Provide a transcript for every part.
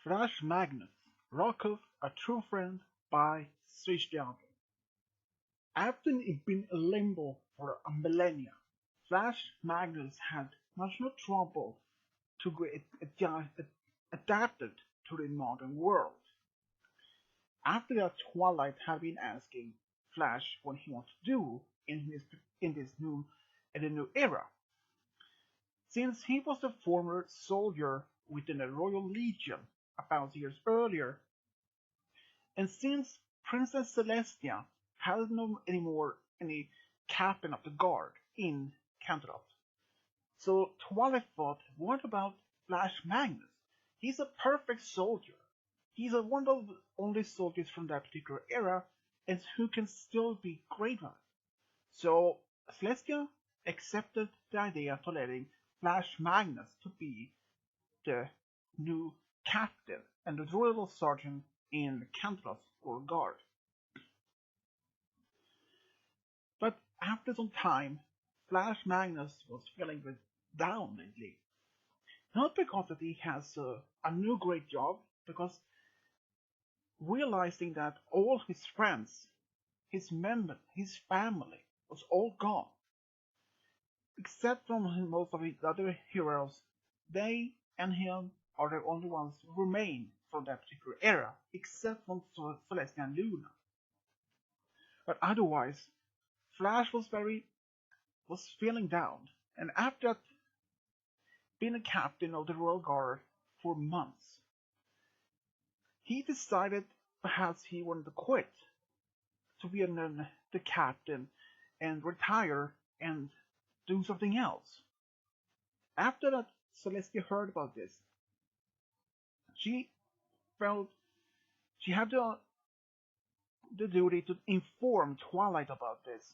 Flash Magnus, Rockhoof, A True Friend by Swishdale. After being in limbo for a millennia, Flash Magnus had much more trouble to get adapted to the modern world. After that, Twilight had been asking Flash what he wanted to do in this new era, since he was a former soldier within the Royal Legion about years earlier, and since Princess Celestia had no anymore any captain of the guard in Canterlot. So Twilight thought, what about Flash Magnus? He's a perfect soldier. He's one of the only soldiers from that particular era, and who can still be great at it. So Celestia accepted the idea of letting Flash Magnus to be the new captain and the royal sergeant in Canterlot's Royal Guard. But after some time, Flash Magnus was feeling a bit down lately. Not because that he has a new great job, because realizing that all his friends, his members, his family was all gone. Except from most of the other heroes, they and him are the only ones who remain from that particular era, except from Celestia and Luna. But otherwise, Flash was feeling down, and after being a captain of the Royal Guard for months, he decided perhaps he wanted to quit to be the captain and retire and do something else. After that, Celestia heard about this. She felt she had the duty to inform Twilight about this.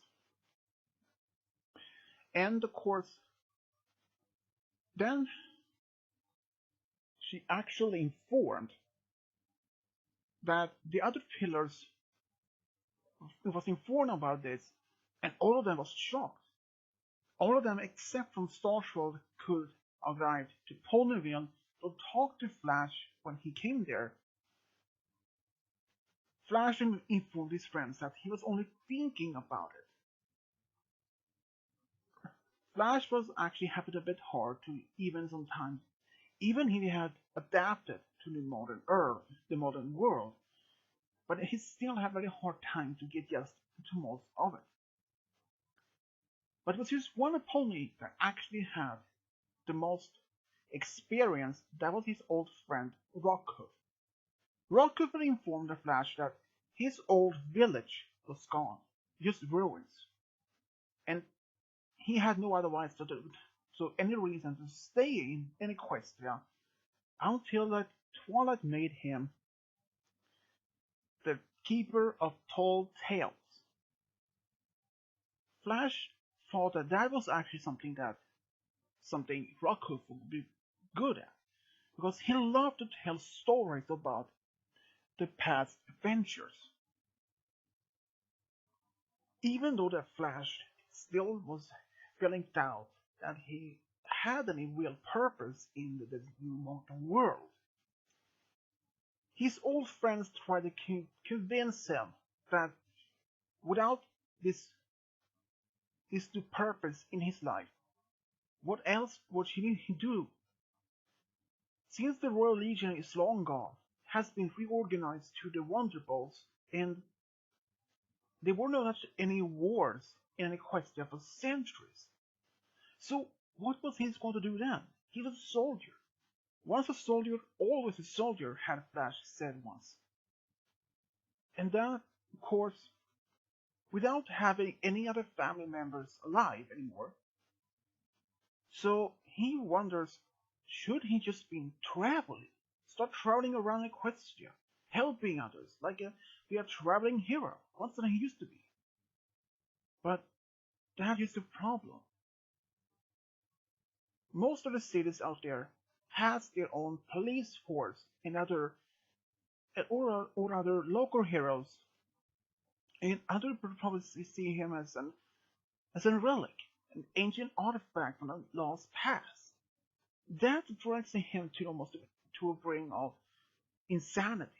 And of course, then she actually informed that the other pillars was informed about this, and all of them was shocked. All of them except from Starsworld could arrive to Ponyville to talk to Flash when he came there. Flash informed his friends that he was only thinking about it. Flash was actually having a bit hard to even sometimes, even if he had adapted to the modern Earth, the modern world, but he still had a very hard time to get used to most of it. But it was just one pony that actually had the most experience. That was his old friend Rockhoof. Rockhoof had informed the Flash that his old village was gone, just ruins, and he had no otherwise so any reason to stay in Equestria until that Twilight made him the keeper of tall tales. Flash thought that was actually something Rockhoof would be good at, because he loved to tell stories about the past adventures. Even though the Flash still was feeling doubt that he had any real purpose in the new modern world, his old friends tried to convince him that without this new purpose in his life, what else would he do? Since the Royal Legion is long gone, has been reorganized to the Wonderbolts, and there were not any wars in Equestria for centuries. So what was he going to do then? He was a soldier. Once a soldier, always a soldier, had Flash said once. And then, of course, without having any other family members alive anymore, so he wonders, should he just be traveling? Start traveling around Equestria, helping others, like be a traveling hero, once than he used to be. But that is the problem. Most of the cities out there has their own police force and other or other local heroes, and other probably see him as a relic, an ancient artifact from a lost past. That drags him to almost to a bring of insanity.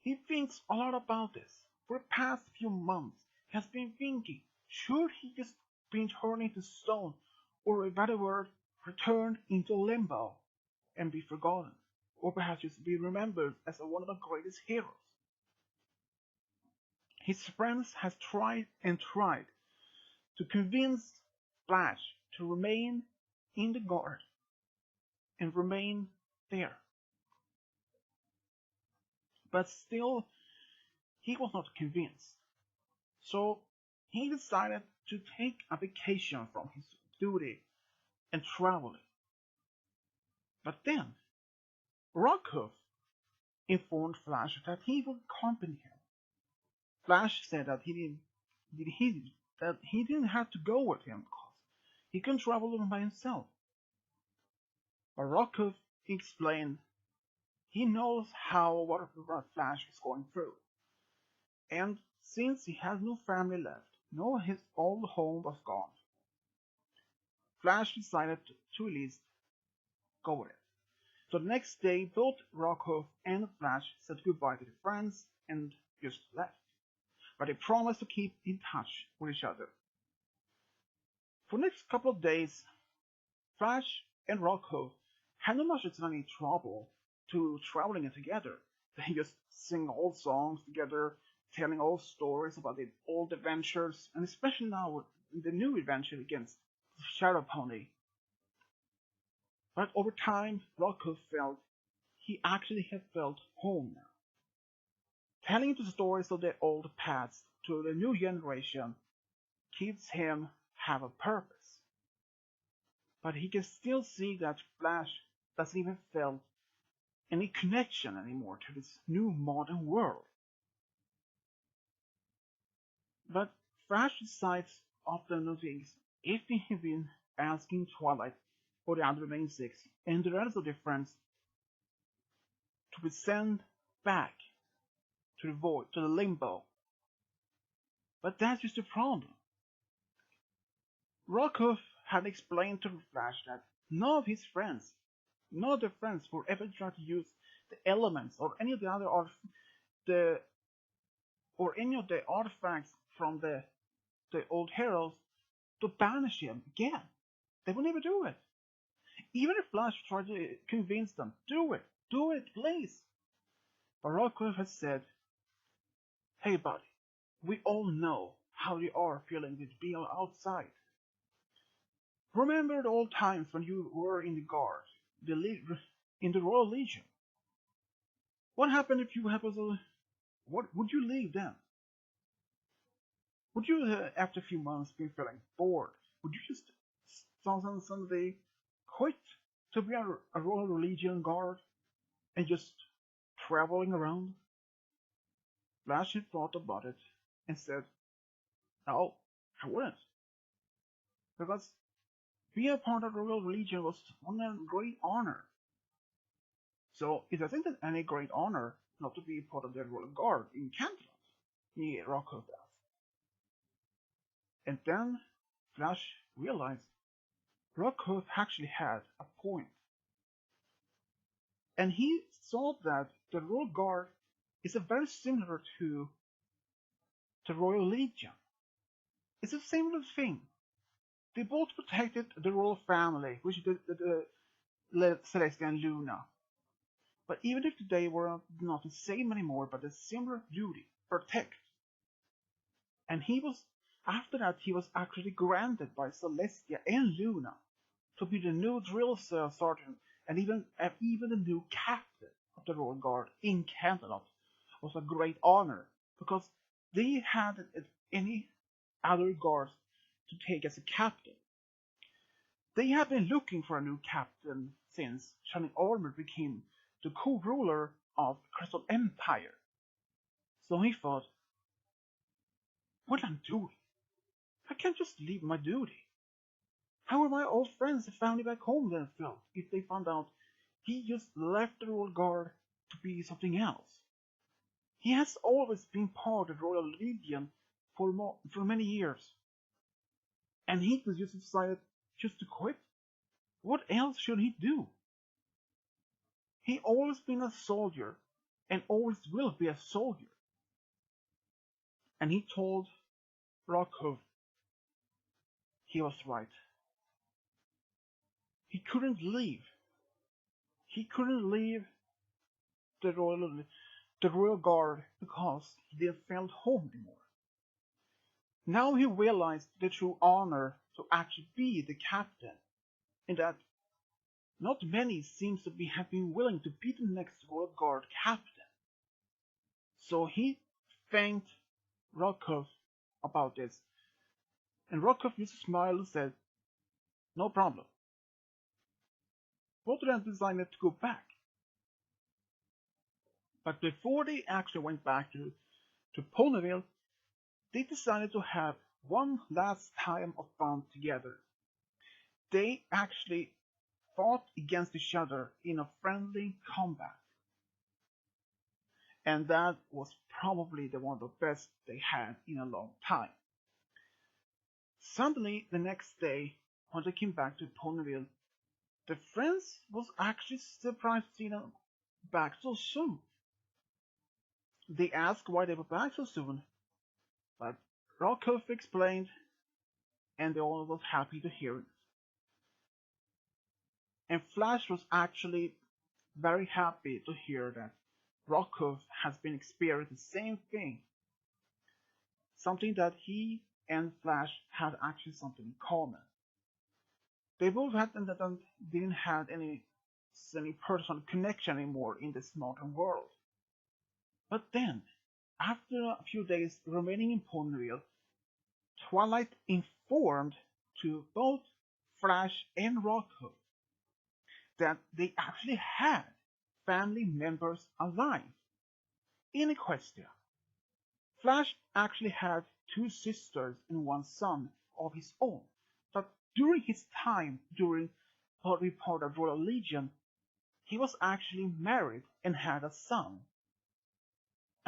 He thinks a lot about this. For the past few months, he has been thinking, should he just be turned into stone, or a better word, returned into limbo and be forgotten, or perhaps just be remembered as one of the greatest heroes. His friends have tried and tried to convince Flash to remain in the guard and remain there. But still, he was not convinced. So he decided to take a vacation from his duty and traveling. But then, Rockhoof informed Flash that he would accompany him. Flash said that he didn't have to go with him because he can travel by himself. But Rockhoof explained he knows what Flash is going through. And since he has no family left, no, his old home was gone, Flash decided to at least go with it. So the next day, both Rockhoof and Flash said goodbye to their friends and just left. But they promised to keep in touch with each other. For the next couple of days, Flash and Rockhoof had not much of any trouble to traveling together. They just sing old songs together, telling old stories about their old adventures, and especially now the new adventure against Shadow Pony. But over time, Rockhoof felt he actually had felt home now. Telling the stories of their old past to the new generation keeps him have a purpose. But he can still see that Flash doesn't even feel any connection anymore to this new modern world. But Flash decides after noting if he had been asking Twilight or the other remaining six and the rest of their friends to be sent back to the void, to the limbo. But that's just the problem. Rockhoof had explained to Flash that none of their friends would ever try to use the elements or any of the other any of the artifacts from the old heroes to banish him again. They would never do it. Even if Flash tried to convince them, do it, please. But Rockhoof has said, hey buddy, we all know how you are feeling to be outside. Remember the old times when you were in the guard, in the Royal Legion. What happened if you happened to... What would you leave then? Would you, after a few months, be feeling bored? Would you just suddenly quit to be a Royal Legion guard and just traveling around? Flash had thought about it and said, no, I wouldn't. Because being a part of the Royal Legion was a great honor. So it isn't any great honor not to be part of the Royal Guard in Canada, Rockhoof asked. And then Flash realized Rockhoof actually had a point. And he thought that the Royal Guard is very similar to the Royal Legion. It's a similar thing. They both protected the royal family, which is the Celestia and Luna. But even if they were not the same anymore, but a similar duty, protect. And after that, he was actually granted by Celestia and Luna to be the new drill sergeant and even the new captain of the Royal Guard in Canada. Was a great honor because they had any other guards to take as a captain. They have been looking for a new captain since Shining Armor became the co-ruler of Crystal Empire. So he thought, what I'm doing? I can't just leave my duty. How will my old friends and family back home then feel if they found out he just left the Royal Guard to be something else? He has always been part of the Royal Legion for many years. And he just decided just to quit. What else should he do? He always been a soldier and always will be a soldier. And he told Rockhoof he was right. He couldn't leave. He couldn't leave the royal guard because he didn't feel home anymore. Now he realized the true honor to actually be the captain, and that not many seems to have been willing to be the next royal guard captain. So he thanked Rockhoof about this, and Rockhoof just smiled and said, "No problem." Both of them decided to go back. But before they actually went back to Ponyville, they decided to have one last time of fun together. They actually fought against each other in a friendly combat. And that was probably one of the best they had in a long time. Suddenly, the next day, when they came back to Ponyville, the friends was actually surprised to see them back so soon. They asked why they were back so soon, but Rockhoof explained, and they all was happy to hear it. And Flash was actually very happy to hear that Rockhoof has been experiencing the same thing. Something that he and Flash had actually something in common. They both didn't have any personal connection anymore in this modern world. But then, after a few days remaining in Ponyville, Twilight informed to both Flash and Rockhoof that they actually had family members alive in Equestria. Flash actually had two sisters and one son of his own, but during his time during part of Royal Legion, he was actually married and had a son.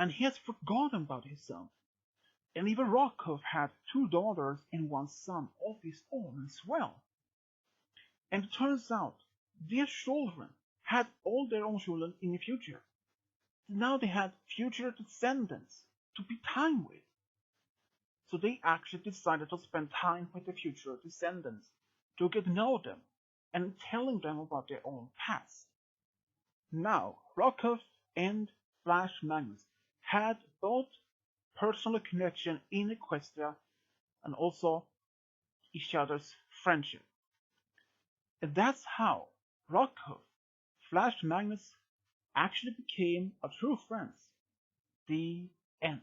And he has forgotten about his son. And even Rockhoof had two daughters and one son of his own as well. And it turns out their children had all their own children in the future. Now they had future descendants to be time with. So they actually decided to spend time with the future descendants to get to know them and telling them about their own past. Now, Rockhoof and Flash Magnus had both personal connection in Equestria and also each other's friendship. And that's how Rockhoof, Flash Magnus actually became a true friends. The end.